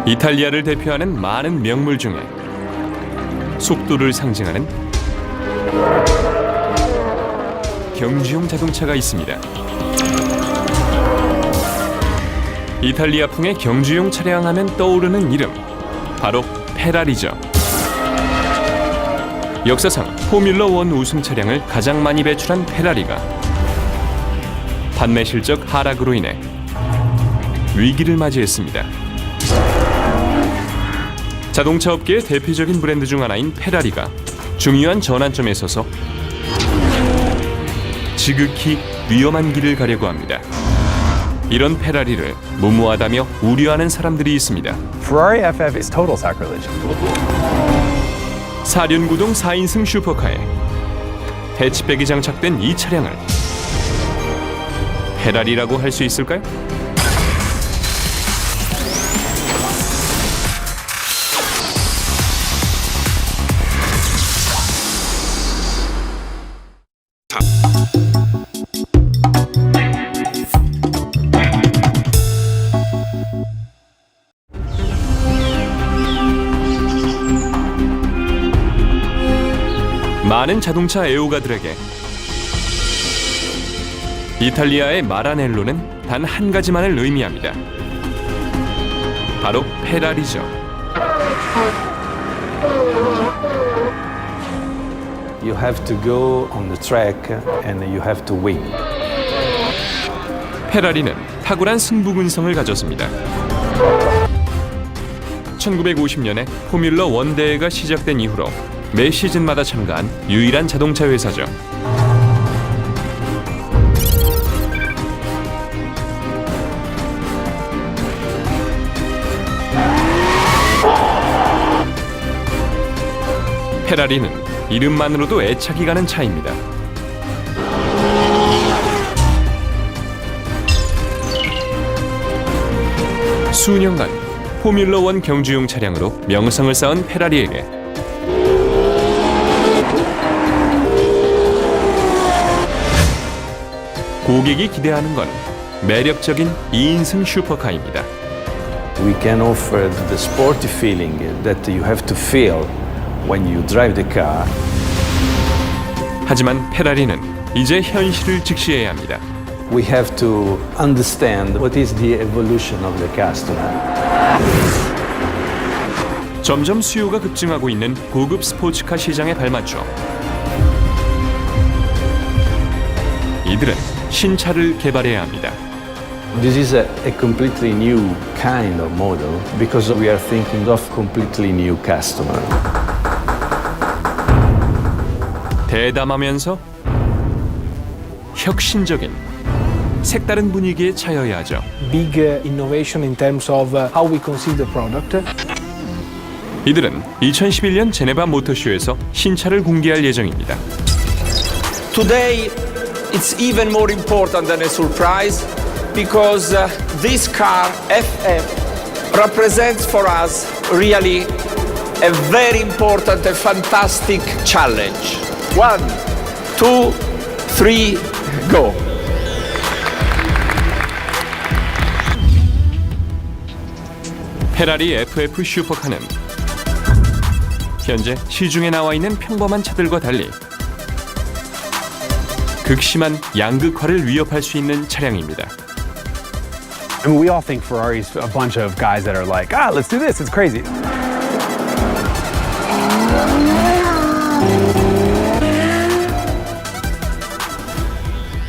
이탈리아를 대표하는 많은 명물 중에 속도를 상징하는 경주용 자동차가 있습니다. 이탈리아풍의 경주용 차량 하면 떠오르는 이름, 바로 페라리죠. 역사상 포뮬러1 우승 차량을 가장 많이 배출한 페라리가 판매 실적 하락으로 인해 위기를 맞이했습니다. 자동차 업계의 대표적인 브랜드 중 하나인 페라리가 중요한 전환점에 서서 지극히 위험한 길을 가려고 합니다. 이런 페라리를 무모하다며 우려하는 사람들이 있습니다. Ferrari FF is total sacrilege. 4륜구동 4인승 슈퍼카에 해치백이 장착된 이 차량을 페라리라고 할 수 있을까요? 많은 자동차 애호가들에게 이탈리아의 마라넬로는 단 한 가지만을 의미합니다. 바로 페라리죠. You have to go on the track and you have to win. 페라리는 탁월한 승부근성을 가졌습니다. 1950년에 포뮬러 1 대회가 시작된 이후로 매 시즌마다 참가한 유일한 자동차 회사죠. 페라리는 이름만으로도 애착이 가는 차입니다. 수년간 포뮬러1 경주용 차량으로 명성을 쌓은 페라리에게 고객이 기대하는 건 매력적인 2인승 슈퍼카입니다. We can offer the sporty feeling that you have to feel when you drive the car. 하지만 페라리는 이제 현실을 직시해야 합니다. We have to understand what is the evolution of the customer. 점점 수요가 급증하고 있는 고급 스포츠카 시장에 발맞춰 이들은 신차를 개발해야 합니다. This is a completely new kind of model because we are thinking of completely new customer. 대담하면서 혁신적인 색다른 분위기에 차여야 하죠. Big innovation in terms of how we conceive the product. 이들은 2011년 제네바 모터쇼에서 신차를 공개할 예정입니다. Today, it's even more important than a surprise because this car, FF, represents for us really a very important and fantastic challenge. 1, 2, 3, go! 페라리 FF 슈퍼카는 현재 시중에 나와 있는 평범한 차들과 달리 극심한 양극화를 위협할 수 있는 차량입니다. I mean, we all think Ferrari's a bunch of guys that are like, let's do this, it's crazy.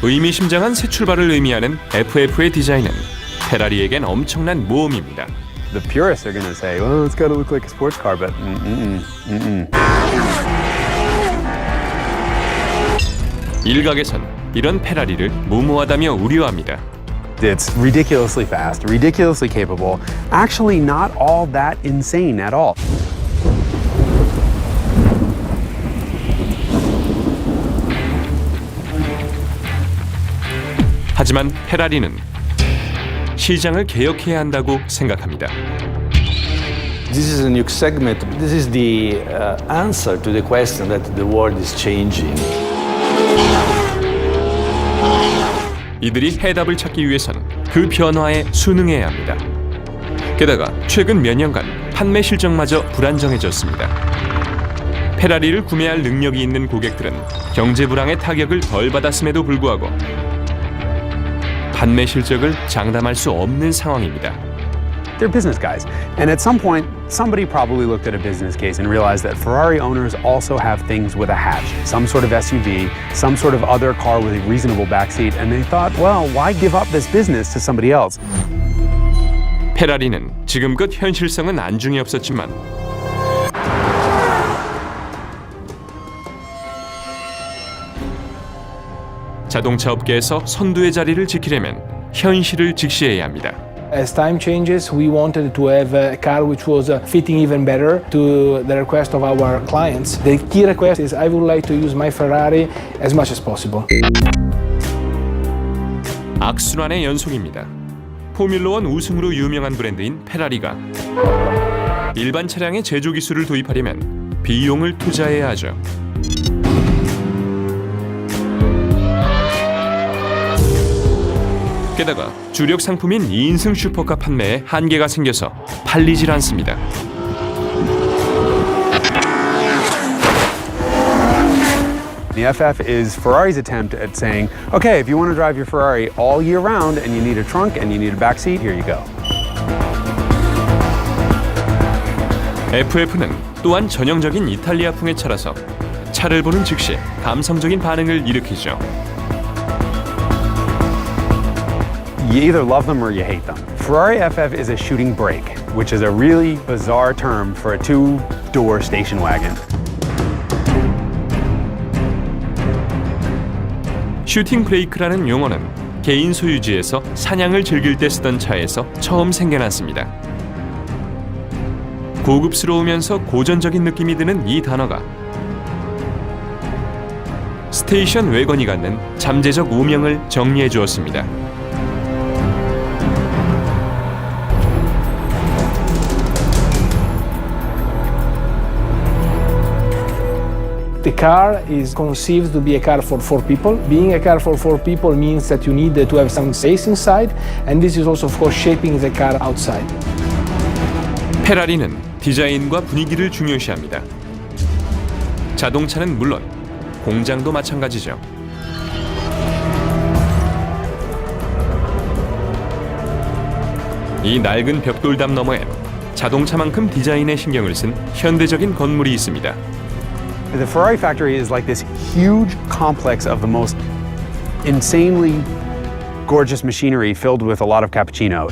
의미심장한 새 출발을 의미하는 FF의 디자인은 페라리에겐 엄청난 모험입니다. The purists are going to say, well, it's got to look like a sports car, but 일각에선 이런 페라리를 무모하다며 우려합니다. It's ridiculously fast, ridiculously capable, actually not all that insane at all. 하지만 페라리는 시장을 개혁해야 한다고 생각합니다. This is a new segment. This is the answer to the question that the world is changing. 이들이 해답을 찾기 위해선 그 변화에 순응해야 합니다. 게다가 최근 몇 년간 판매 실적마저 불안정해졌습니다. 페라리를 구매할 능력이 있는 고객들은 경제 불황의 타격을 덜 받았음에도 불구하고 판매 실적을 장담할 수 없는 상황입니다. They're business guys. And at some point, somebody probably looked at a business case and realized that Ferrari owners also have things with a hatch, some sort of SUV, some sort of other car with a reasonable backseat, and they thought, well, why give up this business to somebody else? 페라리는 지금껏 현실성은 안중에 없었지만 자동차 업계에서 선두의 자리를 지키려면 현실을 직시해야 합니다. As time changes, we wanted to have a car which was fitting even better to the request of our clients. The key request is I would like to use my Ferrari as much as possible. 악순환의 연속입니다. 포뮬러1 우승으로 유명한 브랜드인 페라리가 일반 차량의 제조 기술을 도입하려면 비용을 투자해야 하죠. 게다가 주력 상품인 2인승 슈퍼카 판매에 한계가 생겨서 팔리질 않습니다. The FF is Ferrari's attempt at saying, okay, if you want to drive your Ferrari all year round and you need a trunk and you need a backseat, here you go. FF는 또한 전형적인 이탈리아풍의 차라서 차를 보는 즉시 감성적인 반응을 일으키죠. You either love them or you hate them. Ferrari FF is a shooting brake, which is a really bizarre term for a two-door station wagon. 슈팅 브레이크라는 용어는 개인 소유지에서 사냥을 즐길 때 쓰던 차에서 처음 생겨났습니다. 고급스러우면서 고전적인 느낌이 드는 이 단어가 스테이션 외건이 갖는 잠재적 오명을 정리해 주었습니다. The car is conceived to be a car for 4 people. Being a car for 4 people means that you need to have some space inside, and this is also, of course, shaping the car outside. 페라리는 디자인과 분위기를 중요시합니다. 자동차는 물론 공장도 마찬가지죠. 이 낡은 벽돌담 너머엔 자동차만큼 디자인에 신경을 쓴 현대적인 건물이 있습니다. The Ferrari factory is like this huge complex of the most insanely gorgeous machinery filled with a lot of cappuccino.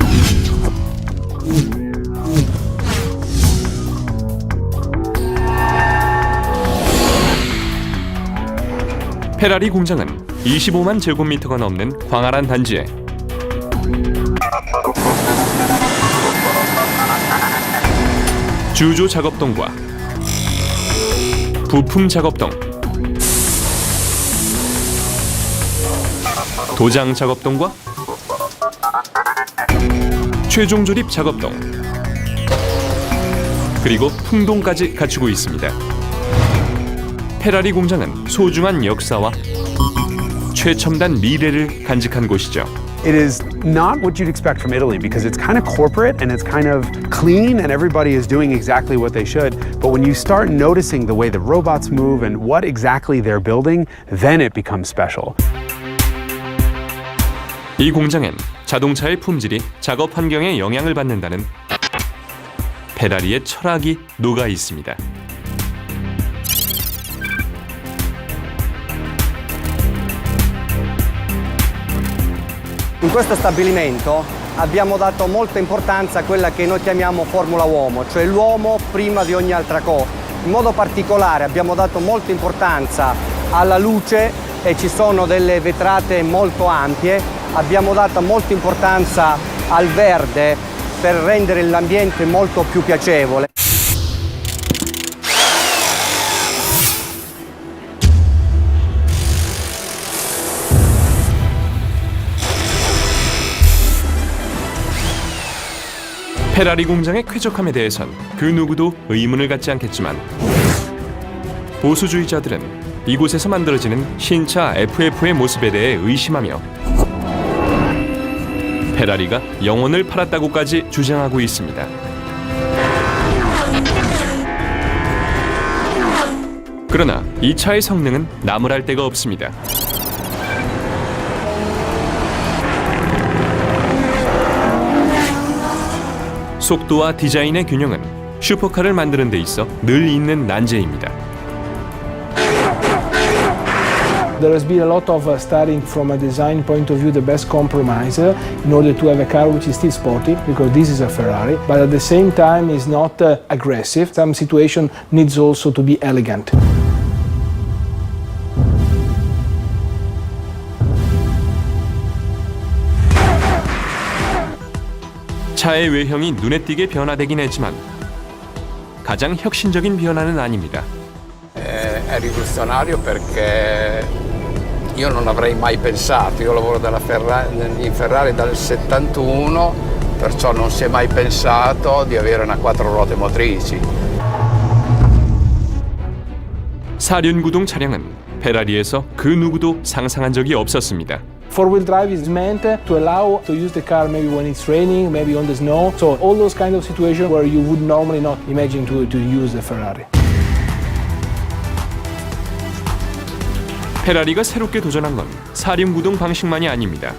페라리 공장은 25만 제곱미터가 넘는 광활한 단지에 주조 작업동과 부품 작업동, 도장 작업동과 최종 조립 작업동, 그리고 풍동까지 갖추고 있습니다. 페라리 공장은 소중한 역사와 최첨단 미래를 간직한 곳이죠. It is not what you'd expect from Italy because it's kind of corporate and it's kind of clean and everybody is doing exactly what they should. But when you start noticing the way the robots move and what exactly they're building, then it becomes special. 이 공장엔 자동차의 품질이 작업 환경에 영향을 받는다는 페라리의 철학이 녹아 있습니다. In questo stabilimento abbiamo dato molta importanza a quella che noi chiamiamo Formula Uomo, cioè l'uomo prima di ogni altra cosa. In modo particolare abbiamo dato molta importanza alla luce e ci sono delle vetrate molto ampie. Abbiamo dato molta importanza al verde per rendere l'ambiente molto più piacevole. 페라리 공장의 쾌적함에 대해선 그 누구도 의문을 갖지 않겠지만 보수주의자들은 이곳에서 만들어지는 신차 FF의 모습에 대해 의심하며 페라리가 영혼을 팔았다고까지 주장하고 있습니다. 그러나 이 차의 성능은 나무랄 데가 없습니다. 속도와 디자인의 균형은 슈퍼카를 만드는 데 있어 늘 있는 난제입니다. There has been a lot of starting from a design point of view the best compromise in order to have a car which is still sporty, because this is a Ferrari, but at the same time is not aggressive. Some situation needs also to be elegant. 차의 외형이 눈에 띄게 변화되긴 했지만 가장 혁신적인 변화는 아닙니다. È rivoluzionario perché io non avrei mai pensato, io lavoro in Ferrari dal 71, perciò non si è mai pensato di avere una quattro ruote motrici. 사륜구동 차량은 페라리에서 그 누구도 상상한 적이 없었습니다. Four-wheel drive is meant to allow to use the car maybe when it's raining, maybe on the snow. So all those kind of situations where you would normally not imagine to use the Ferrari. 페라리가 새롭게 도전한 건 사륜구동 방식만이 아닙니다.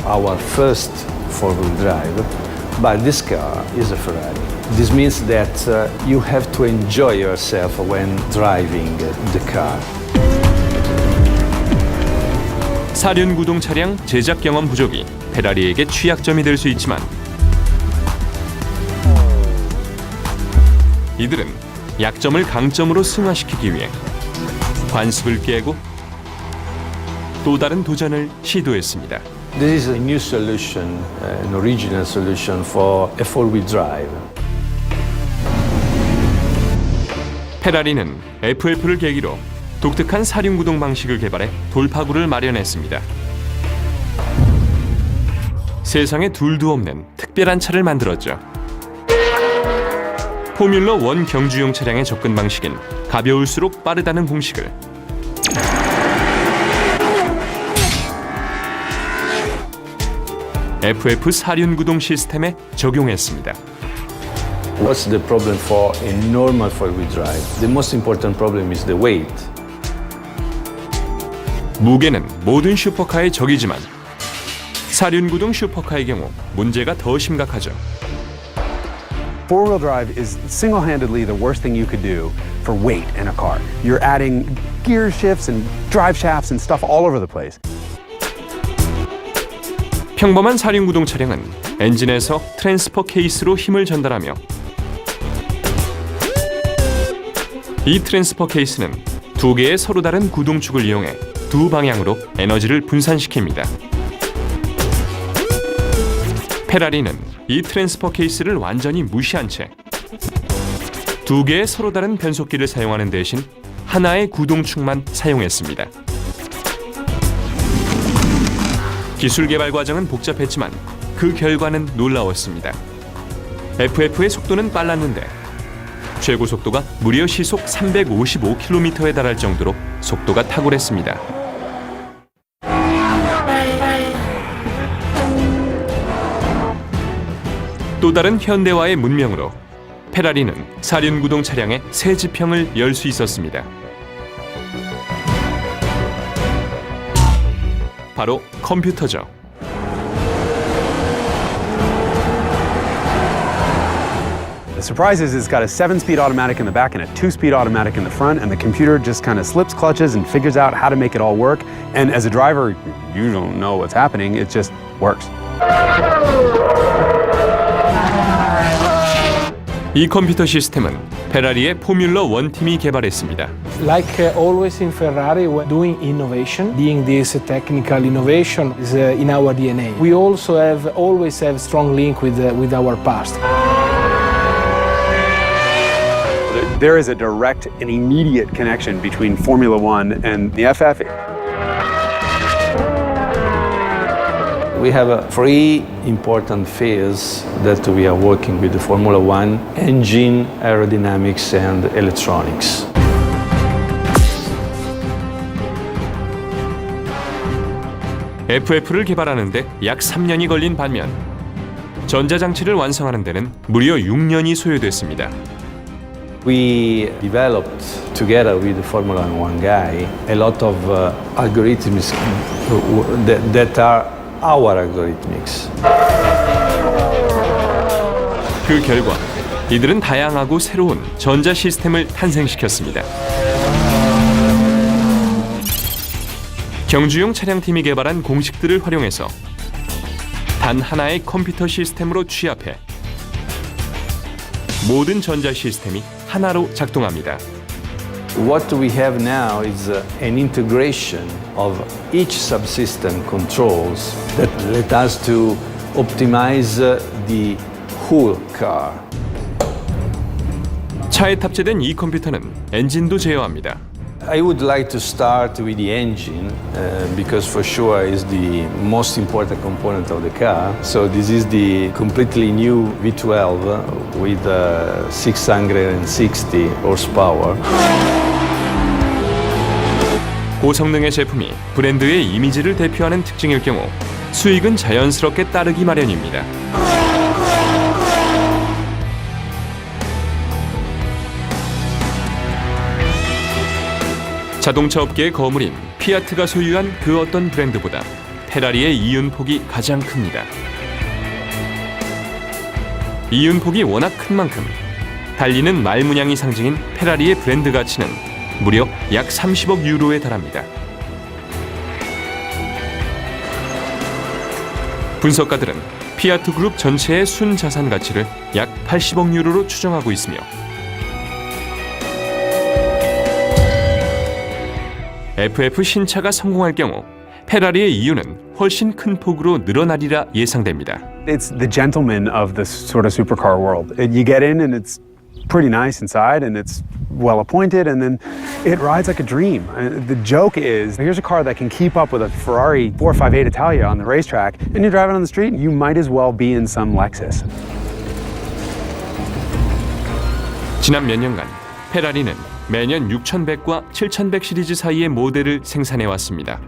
Our first four-wheel drive, but this car is a Ferrari. This means that you have to enjoy yourself when driving the car. 사륜구동 차량 제작 경험 부족이 페라리에게 취약점이 될 수 있지만 이들은 약점을 강점으로 승화시키기 위해 관습을 깨고 또 다른 도전을 시도했습니다. This is a new solution, an original solution for a four-wheel drive. 페라리는 FF를 계기로 독특한 사륜구동 방식을 개발해 돌파구를 마련했습니다. 세상에 둘도 없는 특별한 차를 만들었죠. 포뮬러 1 경주용 차량의 접근 방식인 가벼울수록 빠르다는 공식을 FF 사륜구동 시스템에 적용했습니다. What's the problem for a normal four-wheel drive? The most important problem is the weight. 무게는 모든 슈퍼카의 적이지만 사륜구동 슈퍼카의 경우 문제가 더 심각하죠. Four-wheel drive is single-handedly the worst thing you could do for weight in a car. You're adding gear shifts and drive shafts and stuff all over the place. 평범한 사륜구동 차량은 엔진에서 트랜스퍼 케이스로 힘을 전달하며 이 트랜스퍼 케이스는 두 개의 서로 다른 구동축을 이용해 두 방향으로 에너지를 분산시킵니다. 페라리는 이 트랜스퍼 케이스를 완전히 무시한 채 두 개의 서로 다른 변속기를 사용하는 대신 하나의 구동축만 사용했습니다. 기술 개발 과정은 복잡했지만 그 결과는 놀라웠습니다. FF의 속도는 빨랐는데 최고 속도가 무려 시속 355km에 달할 정도로 속도가 탁월했습니다. 또 다른 현대화의 문명으로 페라리는 사륜구동 차량의 새 지평을 열 수 있었습니다. 바로 컴퓨터죠. The surprise is it's got a 7-speed automatic in the back and a 2-speed automatic in the front, and the computer just kind of slips clutches and figures out how to make it all work. And as a driver, you don't know what's happening, it just works. 이 컴퓨터 시스템은 페라리의 포뮬러 1 팀이 개발했습니다. Like always in Ferrari, we're doing innovation. Being this technical innovation is in our DNA. We also always have strong link with our past. There is a direct and immediate connection between Formula One and the FF. We have three important fields that we are working with the Formula One: engine, aerodynamics, and electronics. FF를 개발하는 데 약 3년이 걸린 반면 전자장치를 완성하는 데는 무려 6년이 소요됐습니다. We developed together with the Formula One guy a lot of algorithms that are our algorithms. 그 결과 이들은 다양하고 새로운 전자 시스템을 탄생시켰습니다. 경주용 차량팀이 개발한 공식들을 활용해서 단 하나의 컴퓨터 시스템으로 취합해 모든 전자 시스템이 하나로 작동합니다. What we have now is an integration of each subsystem controls that let us to optimize the whole car. 차에 탑재된 이 컴퓨터는 엔진도 제어합니다. I would like to start with the engine because for sure is the most important component of the car. So this is the completely new V12 with 660 horsepower. 고성능의 제품이 브랜드의 이미지를 대표하는 특징일 경우 수익은 자연스럽게 따르기 마련입니다. 자동차 업계의 거물인 피아트가 소유한 그 어떤 브랜드보다 페라리의 이윤폭이 가장 큽니다. 이윤폭이 워낙 큰 만큼 달리는 말문양이 상징인 페라리의 브랜드 가치는 무려 약 30억 유로에 달합니다. 분석가들은 피아트 그룹 전체의 순자산 가치를 약 80억 유로로 추정하고 있으며 FF 신차가 성공할 경우 페라리의 이윤은 훨씬 큰 폭으로 늘어나리라 예상됩니다. It's the gentleman of this sort of supercar world. You get in and it's pretty nice inside and it's well appointed and then it rides like a dream. The joke is, here's a car that can keep up with a Ferrari 458 Italia on the racetrack and you're driving on the street and you might as well be in some Lexus. 지난 몇 년간 페라리는 매년 6100과 7100 시리즈 사이의 모델을 생산해 왔습니다.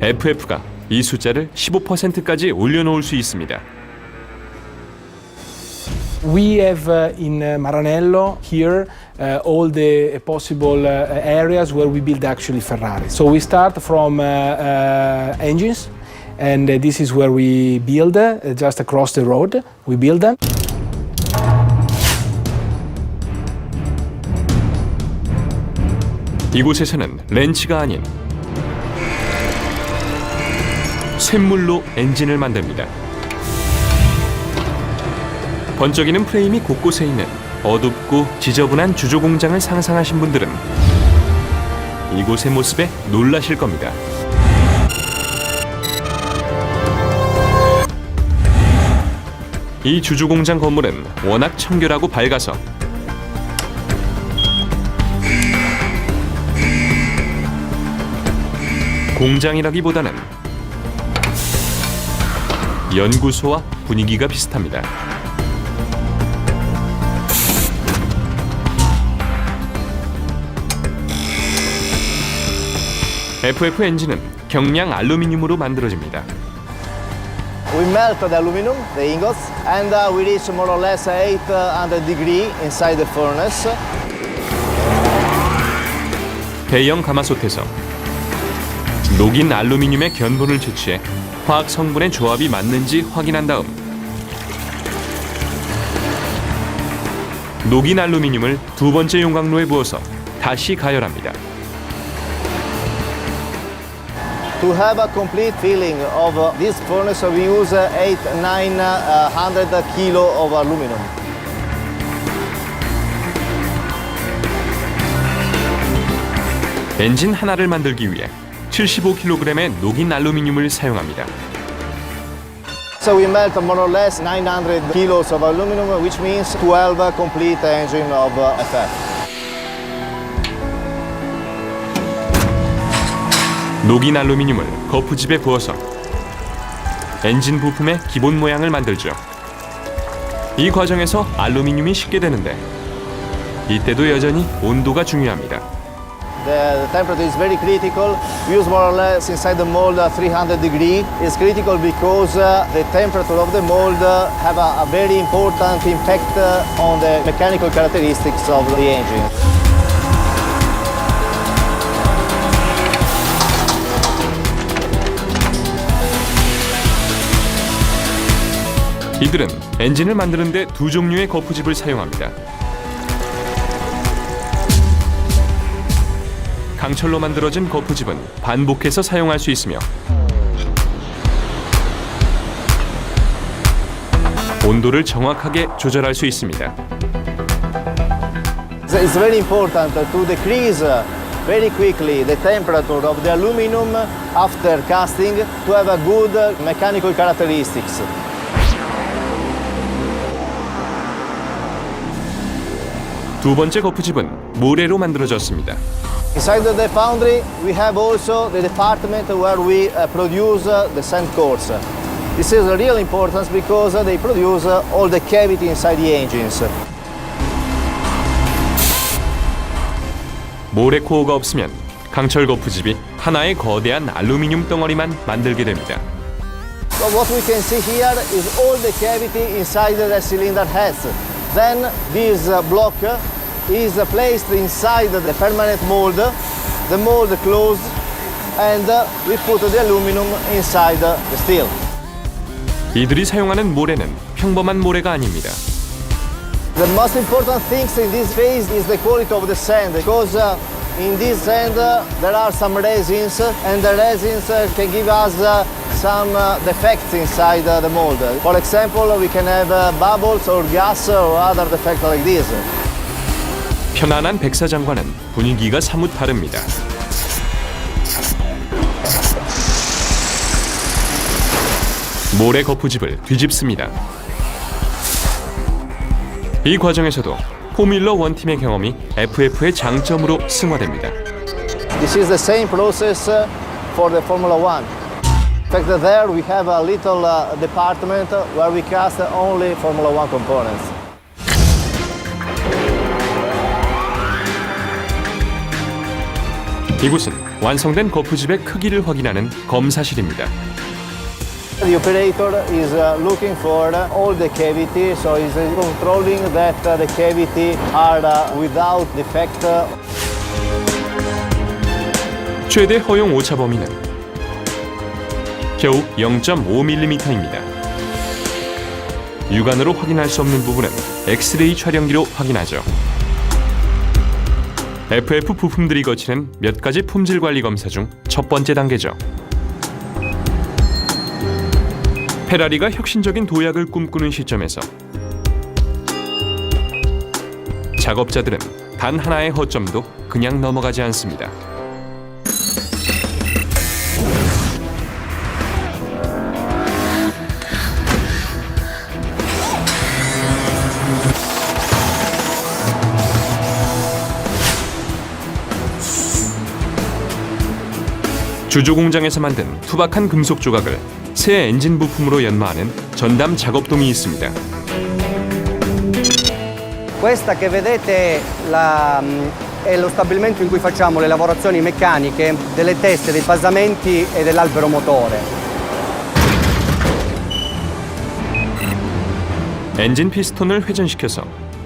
FF가 이 숫자를 15%까지 올려놓을 수 있습니다. We have in Maranello here all the possible areas where we build actually Ferrari. So we start from engines, and this is where we build just across the road. We build them. 이곳에서는 렌치가 아닌 쇳물로 엔진을 만듭니다. 번쩍이는 프레임이 곳곳에 있는 어둡고 지저분한 주조 공장을 상상하신 분들은 이곳의 모습에 놀라실 겁니다. 이 주조 공장 건물은 워낙 청결하고 밝아서 공장이라기보다는 연구소와 분위기가 비슷합니다. FF 엔진은 경량 알루미늄으로 만들어집니다. We melt the aluminum, the ingots, and we reach more or less 800 degrees inside the furnace. 대형 가마솥에서 녹인 알루미늄의 견본을 채취해 화학 성분의 조합이 맞는지 확인한 다음 녹인 알루미늄을 두 번째 용광로에 부어서 다시 가열합니다. To have a complete filling of this furnace, we use 800-900 kilo of aluminum. 엔진 하나를 만들기 위해 75kg의 녹인 알루미늄을 사용합니다. So we melt more or less 900 kilos of aluminum, which means 12 complete engine of FF. 녹인 알루미늄을 거푸집에 부어서 엔진 부품의 기본 모양을 만들죠. 이 과정에서 알루미늄이 식게 되는데 이때도 여전히 온도가 중요합니다. The temperature is very critical. We use more or less inside the mold 300 degrees. It's critical because the temperature of the mold have a very important impact on the mechanical characteristics of the engine. 이들은 엔진을 만드는데 두 종류의 거푸집을 사용합니다. 강철로 만들어진 거푸집은 반복해서 사용할 수 있으며 온도를 정확하게 조절할 수 있습니다. It's very important to decrease very quickly the temperature of the aluminum after casting to have a good mechanical characteristics. 두 번째 거푸집은 모래로 만들어졌습니다. Inside the foundry, we have also the department where we produce the sand cores. This is a real importance because they produce all the cavity inside the engines. 모래 코어가 없으면 강철 거푸집이 하나의 거대한 알루미늄 덩어리만 만들게 됩니다. So what we can see here is all the cavity inside the cylinder heads. Then this block is placed inside the permanent mold. The mold closed, and we put the aluminum inside the steel. 이들이 사용하는 모래는 평범한 모래가 아닙니다. The most important things in this phase is the quality of the sand, because in this sand there are some resins, and the resins can give us some defects inside the mold. For example, we can have bubbles or gas or other defects like this. 편안한 백사장과는 분위기가 사뭇 다릅니다. 모래 거푸집을 뒤집습니다. 이 과정에서도 포뮬러 1팀의 경험이 FF의 장점으로 승화됩니다. This is the same process for the Formula One. In fact, there we have a little department where we cast only Formula One components. 이곳은 완성된 거푸집의 크기를 확인하는 검사실입니다. The operator is looking for all the cavity, so he's controlling that the cavity are without defect. 최대 허용 오차 범위는 겨우 0.5mm입니다. 육안으로 확인할 수 없는 부분은 엑스레이 촬영기로 확인하죠. FF 부품들이 거치는 몇 가지 품질 관리 검사 중 첫 번째 단계죠. 페라리가 혁신적인 도약을 꿈꾸는 시점에서 작업자들은 단 하나의 허점도 그냥 넘어가지 않습니다. 주조 공장에서 만든 투박한 금속 조각을 새 엔진 부품으로 연마하는 전담 작업동이 있습니다. Questa che vedete è lo stabilimento in cui facciamo le lavorazioni meccaniche delle teste, dei basamenti e dell'albero motore. 엔진 피스톤을 회전시켜서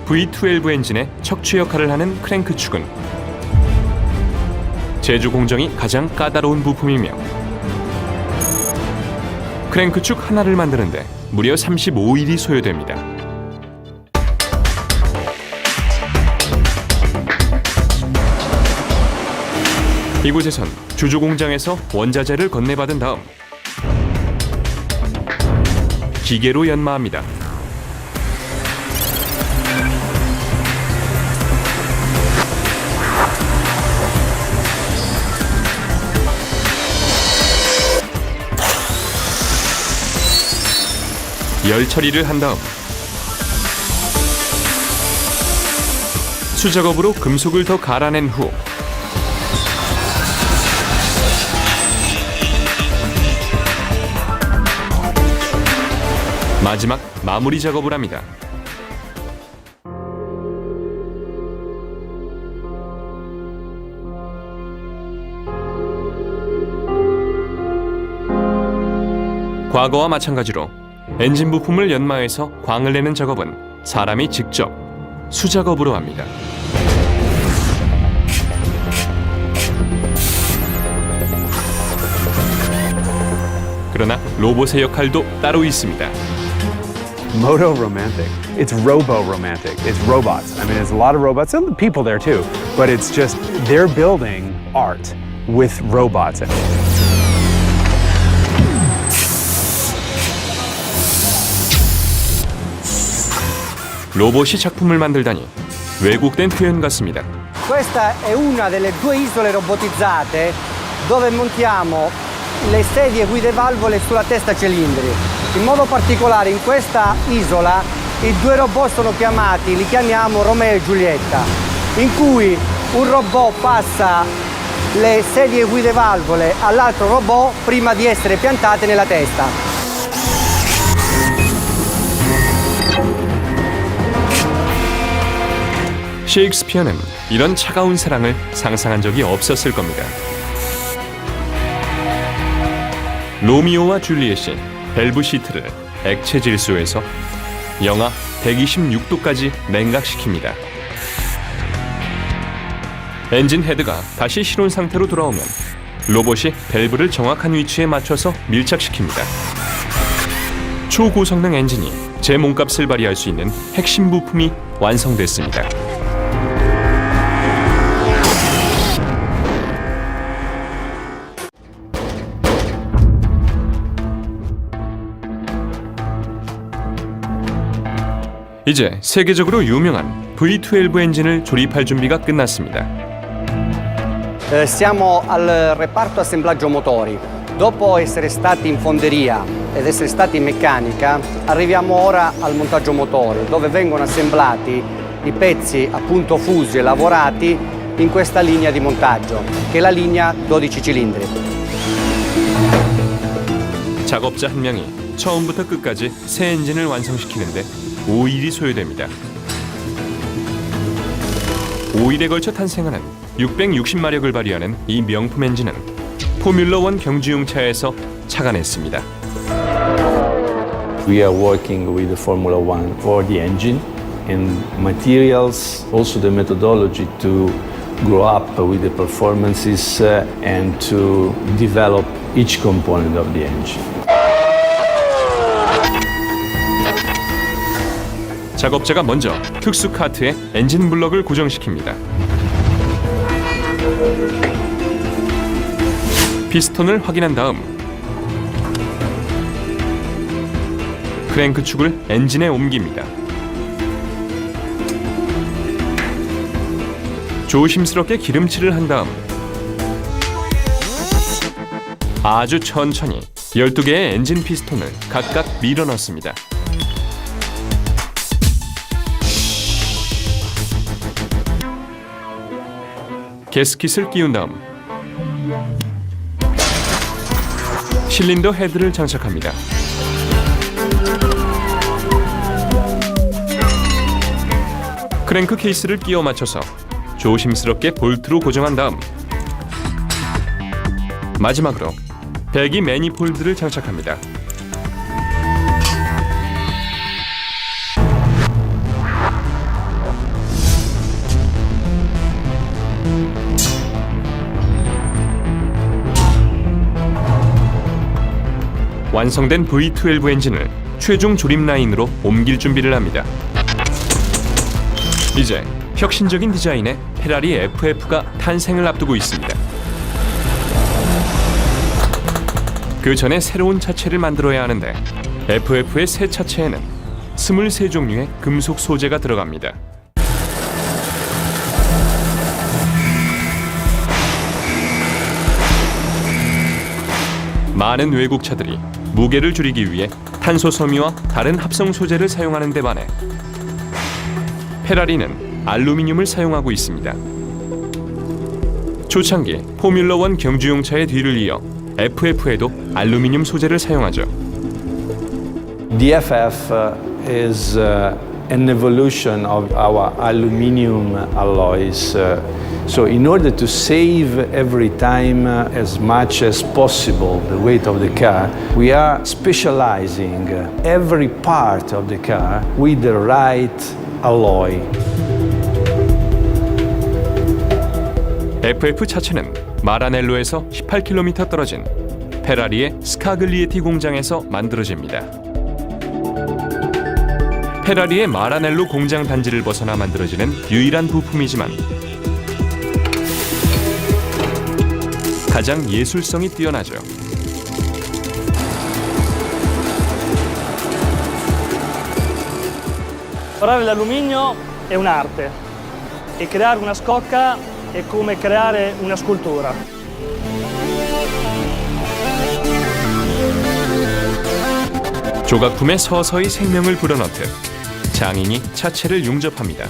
V12 엔진의 척추 역할을 하는 크랭크 축은 제조 공정이 가장 까다로운 부품이며 크랭크 축 하나를 만드는데 무려 35일이 소요됩니다. 이곳에선 주조 공장에서 원자재를 건네받은 다음 기계로 연마합니다. 열 처리를 한 다음 수작업으로 금속을 더 갈아낸 후 마지막 마무리 작업을 합니다. 과거와 마찬가지로 엔진 부품을 연마해서 광을 내는 작업은 사람이 직접 수작업으로 합니다. 그러나 로봇의 역할도 따로 있습니다. Moto romantic. It's robo romantic. It's robots. I mean, there's a lot of robots and people there too, but it's just they're building art with robots. 로봇이 작품을 만들다니 왜곡된 표현 같습니다. Questa è una delle 2 isole robotizzate dove montiamo le sedie guide valvole sulla testa cilindri. In modo particolare in questa isola i 2 robot sono chiamati, li chiamiamo Romeo e Giulietta, in cui un robot passa le sedie guide valvole all'altro robot prima di essere piantate nella testa. 셰익스피어는 이런 차가운 사랑을 상상한 적이 없었을 겁니다. 로미오와 줄리엣이 밸브 시트를 액체 질소에서 영하 126도까지 냉각시킵니다. 엔진 헤드가 다시 실온 상태로 돌아오면 로봇이 밸브를 정확한 위치에 맞춰서 밀착시킵니다. 초고성능 엔진이 제 몸값을 발휘할 수 있는 핵심 부품이 완성됐습니다. 이제 세계적으로 유명한 V12 엔진을 조립할 준비가 끝났습니다. Siamo al reparto assemblaggio motori. Dopo essere stati in fonderia ed essere stati in meccanica, arriviamo ora al montaggio motore, dove vengono assemblati i pezzi appunto fusi e lavorati in questa linea di montaggio, che è la linea 12 cilindri. 작업자 한 명이 처음부터 끝까지 새 엔진을 완성시키는데 5일이 소요됩니다. 5일에 걸쳐 탄생하는 660마력을 발휘하는 이 명품 엔진은 포뮬러1 경주용차에서 착안했습니다. We are working with the Formula One for the engine and materials, also the methodology to grow up with the performances and to develop each component of the engine. 작업자가 먼저 특수 카트에 엔진 블럭을 고정시킵니다. 피스톤을 확인한 다음 크랭크 축을 엔진에 옮깁니다. 조심스럽게 기름칠을 한 다음 아주 천천히 12개의 엔진 피스톤을 각각 밀어 넣습니다. 게스킷을 끼운 다음 실린더 헤드를 장착합니다. 크랭크 케이스를 끼워 맞춰서 조심스럽게 볼트로 고정한 다음 마지막으로 배기 매니폴드를 장착합니다. 완성된 V12 엔진을 최종 조립 라인으로 옮길 준비를 합니다. 이제 혁신적인 디자인의 페라리 FF가 탄생을 앞두고 있습니다. 그 전에 새로운 차체를 만들어야 하는데 FF의 새 차체에는 23종류의 금속 소재가 들어갑니다. 많은 외국 차들이 무게를 줄이기 위해 탄소 섬유와 다른 합성 소재를 사용하는 데 반해 페라리는 알루미늄을 사용하고 있습니다. 초창기 포뮬러1 경주용차의 뒤를 이어 FF에도 알루미늄 소재를 사용하죠. The FF is an evolution of our aluminum alloys. So in order to save every time as much as possible the weight of the car, we are specializing every part of the car with the right alloy. FF 차체는 마라넬로에서 18km 떨어진 페라리의 스카글리에티 공장에서 만들어집니다. 페라리의 마라넬로 공장 단지를 벗어나 만들어지는 유일한 부품이지만 가장 예술성이 뛰어나죠. Lavorare l'alluminio è un'arte e creare una scocca è come creare una scultura. 조각품에 서서히 생명을 불어넣듯 장인이 차체를 융접합니다.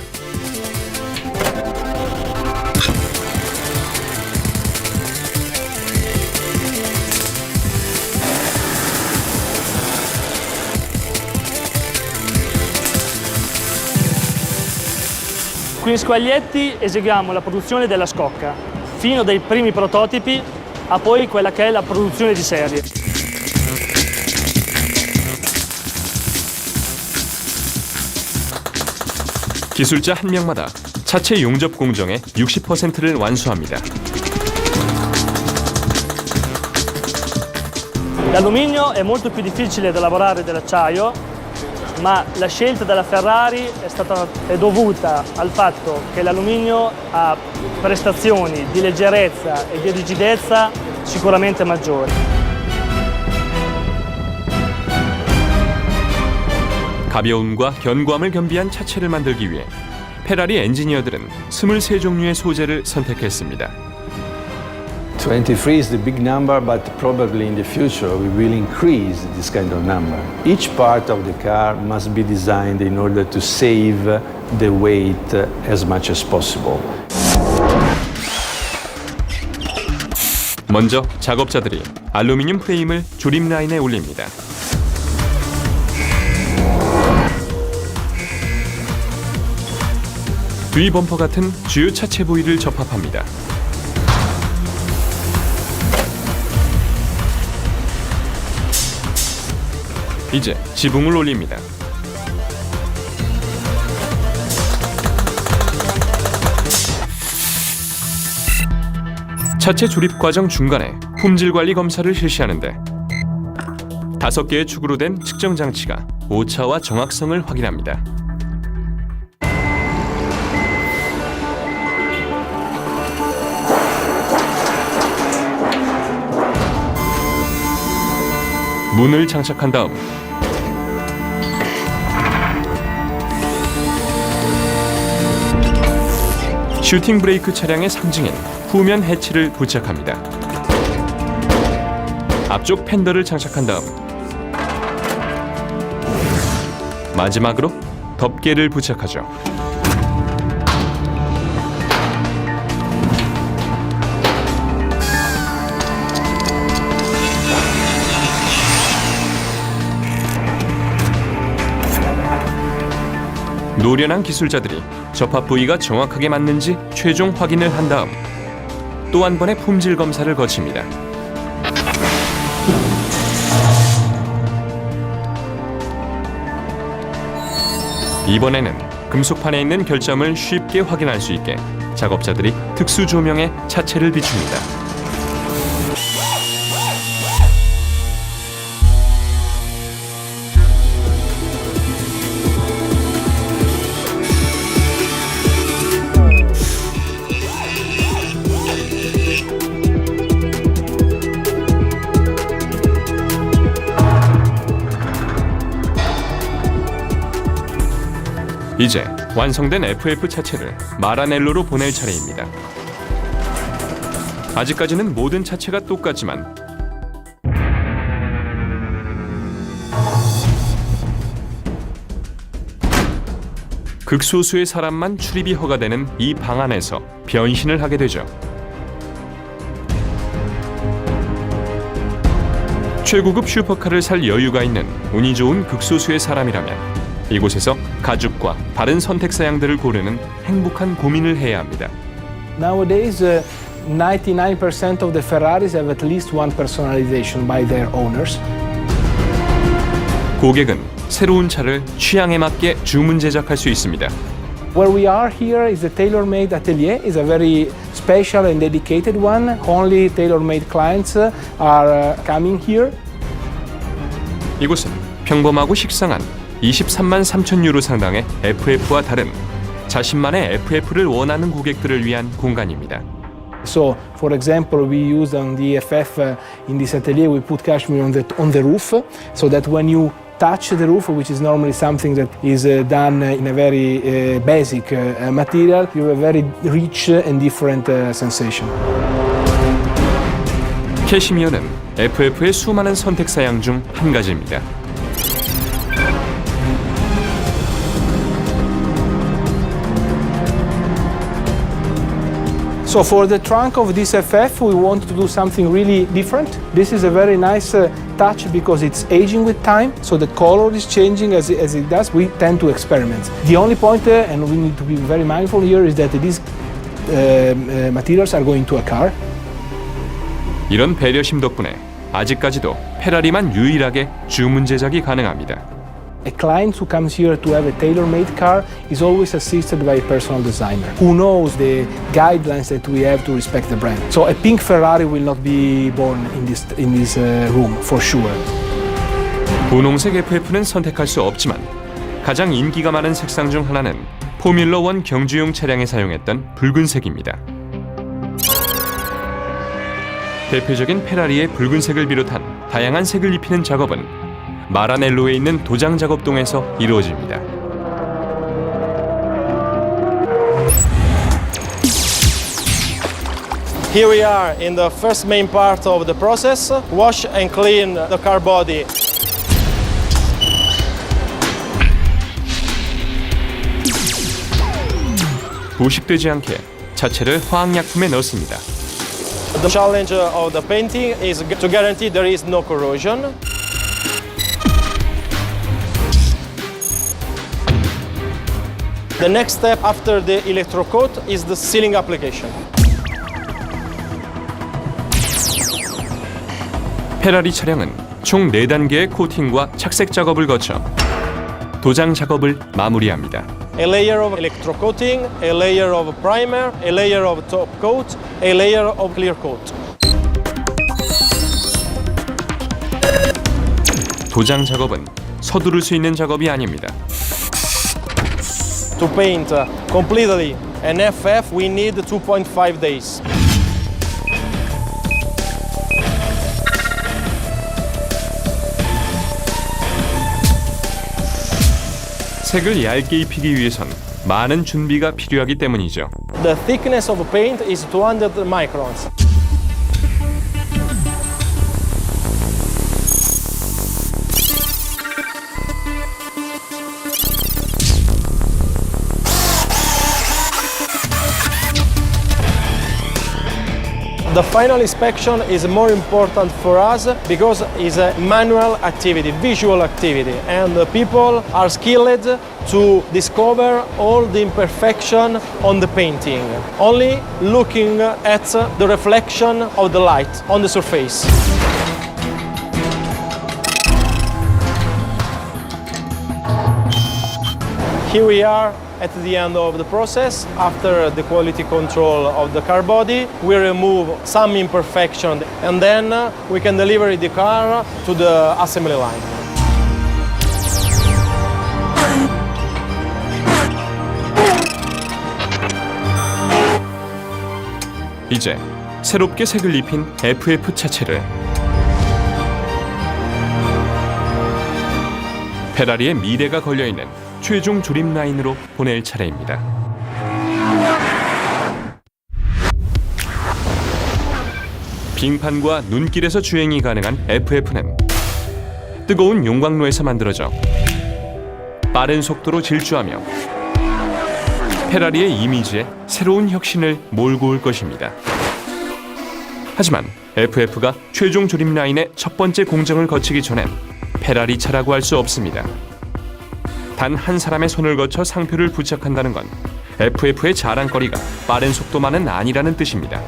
Qui in Squaglietti eseguiamo la produzione della scocca, fino dai primi prototipi a poi quella che è la produzione di serie. 기술자 한 명마다 차체 용접 공정의 60%를 완수합니다. L'alluminio è molto più difficile da lavorare dell'acciaio, ma la scelta della Ferrari è dovuta al fatto che l'alluminio ha prestazioni di leggerezza e di rigidezza sicuramente maggiori. 가벼움과 견고함을 겸비한 차체를 만들기 위해 페라리 엔지니어들은 23종류의 소재를 선택했습니다. 23 is the big number, but probably in the future we will increase this kind of number. Each part of the car must be designed in order to save the weight as much as possible. 먼저 작업자들이 알루미늄 프레임을 조립 라인에 올립니다. 뒤 범퍼 같은 주요 차체 부위를 접합합니다. 이제 지붕을 올립니다. 차체 조립 과정 중간에 품질 관리 검사를 실시하는데 5개의 축으로 된 측정 장치가 오차와 정확성을 확인합니다. 문을 장착한 다음 슈팅 브레이크 차량의 상징인 후면 해치를 부착합니다. 앞쪽 팬더를 장착한 다음 마지막으로 덮개를 부착하죠. 노련한 기술자들이 접합 부위가 정확하게 맞는지 최종 확인을 한 다음 또 한 번의 품질 검사를 거칩니다. 이번에는 금속판에 있는 결점을 쉽게 확인할 수 있게 작업자들이 특수 조명에 차체를 비춥니다. 이제 완성된 FF 차체를 마라넬로로 보낼 차례입니다. 아직까지는 모든 차체가 똑같지만 극소수의 사람만 출입이 허가되는 이 방 안에서 변신을 하게 되죠. 최고급 슈퍼카를 살 여유가 있는 운이 좋은 극소수의 사람이라면 이곳에서 가죽과 다른 선택 사양들을 고르는 행복한 고민을 해야 합니다. Nowadays, 99% of the Ferraris have at least one personalization by their owners. 고객은 새로운 차를 취향에 맞게 주문 제작할 수 있습니다. Where we are here is a tailor-made atelier. It's a very special and dedicated one. Only tailor-made clients are coming here. 이곳은 평범하고 식상한 23만 3천 유로 상당의 FF와 다른 자신만의 FF를 원하는 고객들을 위한 공간입니다. So, for example, we use on the FF in this atelier, we put cashmere on the roof, so that when you touch the roof, which is normally something that is done in a very basic material, you have a very rich and different sensation. 캐시미어는 FF의 수많은 선택 사양 중 한 가지입니다. So for the trunk of this FF, we want to do something really different. This is a very nice touch because it's aging with time, so the color is changing as it does. We tend to experiment. The only point, and we need to be very mindful here, is that these materials are going to a car. 이런 배려심 덕분에 아직까지도 페라리만 유일하게 주문 제작이 가능합니다. A client who comes here to have a tailor-made car is always assisted by a personal designer who knows the guidelines that we have to respect the brand. So a pink Ferrari will not be born in this room for sure. 분홍색 FF는 선택할 수 없지만 가장 인기가 많은 색상 중 하나는 포뮬러 1 경주용 차량에 사용했던 붉은색입니다. 대표적인 페라리의 붉은색을 비롯한 다양한 색을 입히는 작업은 마라넬로에 있는 도장 작업동에서 이루어집니다. Here we are in the first main part of the process, wash and clean the car body. 부식되지 않게 자체를 화학약품에 넣습니다. The challenge of the painting is to guarantee there is no corrosion. The next step after the electrocoat is the sealing application. 페라리 차량은 총 4단계의 코팅과 착색 작업을 거쳐 도장 작업을 마무리합니다. A layer of electrocoating, a layer of primer, a layer of top coat, a layer of clear coat. 도장 작업은 서두를 수 있는 작업이 아닙니다. To paint completely an FF, we need 2.5 days. 색을 얇게 입히기 위해선 많은 준비가 필요하기 때문이죠. The thickness of paint is 200 microns. The final inspection is more important for us because it's a manual activity, visual activity, and the people are skilled to discover all the imperfection on the painting, only looking at the reflection of the light on the surface. Here we are at the end of the process. After the quality control of the car body, we remove some imperfection and then we can deliver the car to the assembly line. 이제 새롭게 색을 입힌 FF 차체를 페라리의 미래가 걸려있는 최종 조립 라인으로 보낼 차례입니다. 빙판과 눈길에서 주행이 가능한 FF는 뜨거운 용광로에서 만들어져 빠른 속도로 질주하며 페라리의 이미지에 새로운 혁신을 몰고 올 것입니다. 하지만 FF가 최종 조립 라인의 첫 번째 공정을 거치기 전엔 페라리 차라고 할 수 없습니다. 단 한 사람의 손을 거쳐 상표를 부착한다는 건 FF의 자랑거리가 빠른 속도만은 아니라는 뜻입니다.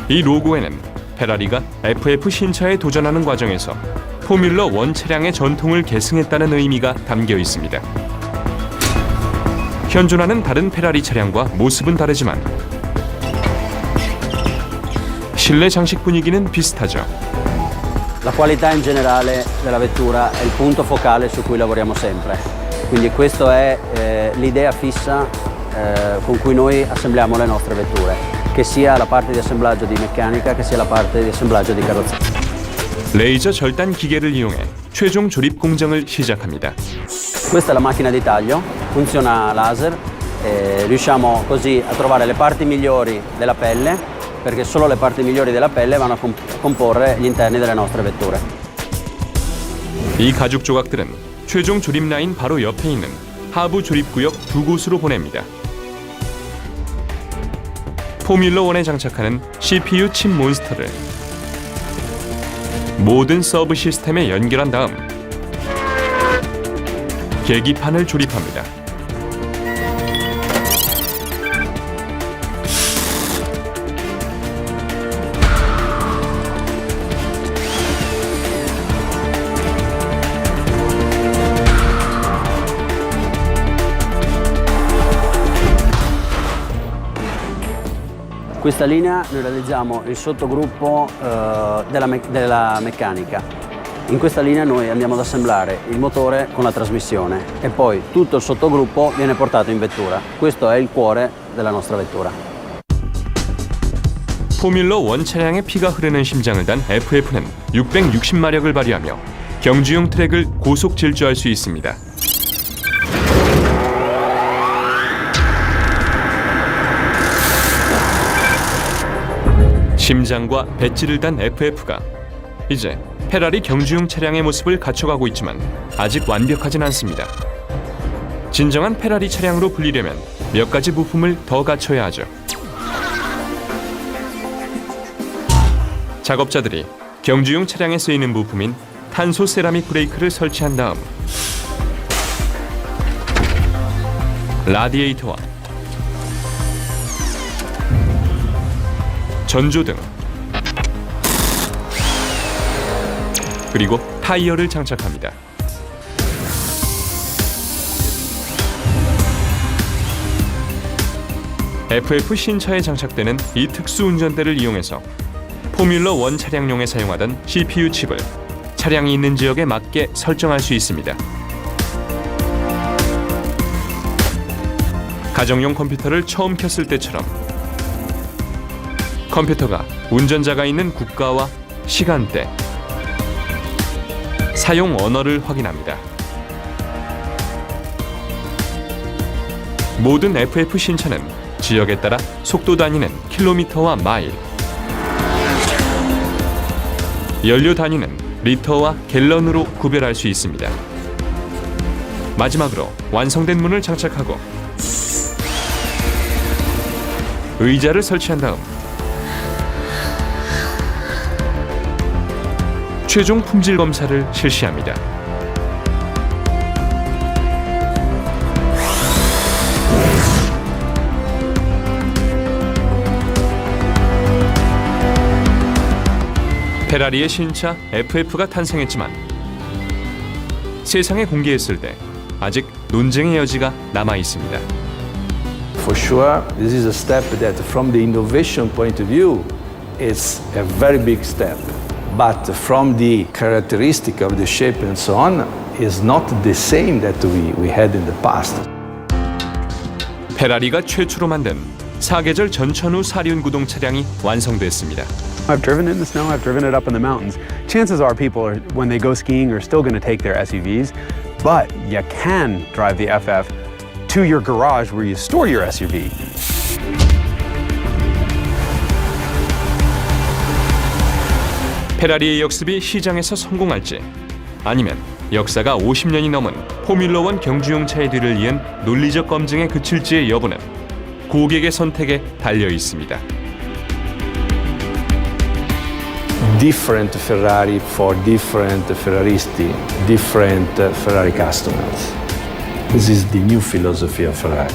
이 로고에는 페라리가 FF 신차에 도전하는 과정에서 포뮬러 1 차량의 전통을 계승했다는 의미가 담겨 있습니다. 현존하는 다른 페라리 차량과 모습은 다르지만 실내 장식 분위기는 비슷하죠. La qualità in generale della vettura è il punto focale su cui lavoriamo sempre, quindi questa è l'idea fissa con cui noi assembliamo le nostre vetture, che sia la parte di assemblaggio di meccanica, che sia la parte di assemblaggio di carrozzeria. 레이저 절단 기계를 이용해 최종 조립 공정을 시작합니다. Questa è la macchina di taglio, funziona a laser, riusciamo così a trovare le parti migliori della pelle, perché solo le parti migliori della pelle vanno a comporre gli interni delle nostre vetture. 이 가죽 조각들은 최종 조립 라인 바로 옆에 있는 하부 조립 구역 두 곳으로 보냅니다. 포뮬러 1에 장착하는 CPU 칩 몬스터를 모든 서브 시스템에 연결한 다음 계기판을 조립합니다. Questa linea noi realizziamo il sottogruppo della meccanica. In questa linea noi andiamo ad assemblare il motore con la trasmissione e poi tutto il sottogruppo viene portato in vettura. Questo è il cuore della nostra vettura. 포뮬러 1 차량의 피가 흐르는 심장을 단 FF는 660마력을 발휘하며 경주용 트랙을 고속 질주할 수 있습니다. 심장과 배지를 단 FF가 이제 페라리 경주용 차량의 모습을 갖춰가고 있지만 아직 완벽하진 않습니다. 진정한 페라리 차량으로 불리려면 몇 가지 부품을 더 갖춰야 하죠. 작업자들이 경주용 차량에 쓰이는 부품인 탄소 세라믹 브레이크를 설치한 다음 라디에이터와 전조등 그리고 타이어를 장착합니다. FF 신차에 장착되는 이 특수 운전대를 이용해서 포뮬러 1 차량용에 사용하던 CPU 칩을 차량이 있는 지역에 맞게 설정할 수 있습니다. 가정용 컴퓨터를 처음 켰을 때처럼 컴퓨터가 운전자가 있는 국가와 시간대, 사용 언어를 확인합니다. 모든 FF 신차는 지역에 따라 속도 단위는 킬로미터와 마일, 연료 단위는 리터와 갤런으로 구별할 수 있습니다. 마지막으로 완성된 문을 장착하고 의자를 설치한 다음 최종 품질 검사를 실시합니다. 페라리의 신차 FF가 탄생했지만 세상에 공개했을 때 아직 논쟁의 여지가 남아 있습니다. For sure, this is a step that from the innovation point of view, it's a very big step. But from the characteristic of the shape and so on, is not the same that we had in the past. 페라리가 최초로 만든 사계절 전천후 사륜 구동 차량이 완성됐습니다. I've driven it in the snow, I've driven it up in the mountains. Chances are people, when they go skiing, are still going to take their SUVs, but you can drive the FF to your garage where you store your SUV. 페라리의 역습이 시장에서 성공할지 아니면 역사가 50년이 넘은 포뮬러 1 경주용 차의 뒤를 이은 논리적 검증에 그칠지의 여부는 고객의 선택에 달려 있습니다. Different Ferrari for different Ferraristi, different Ferrari customers. This is the new philosophy of Ferrari.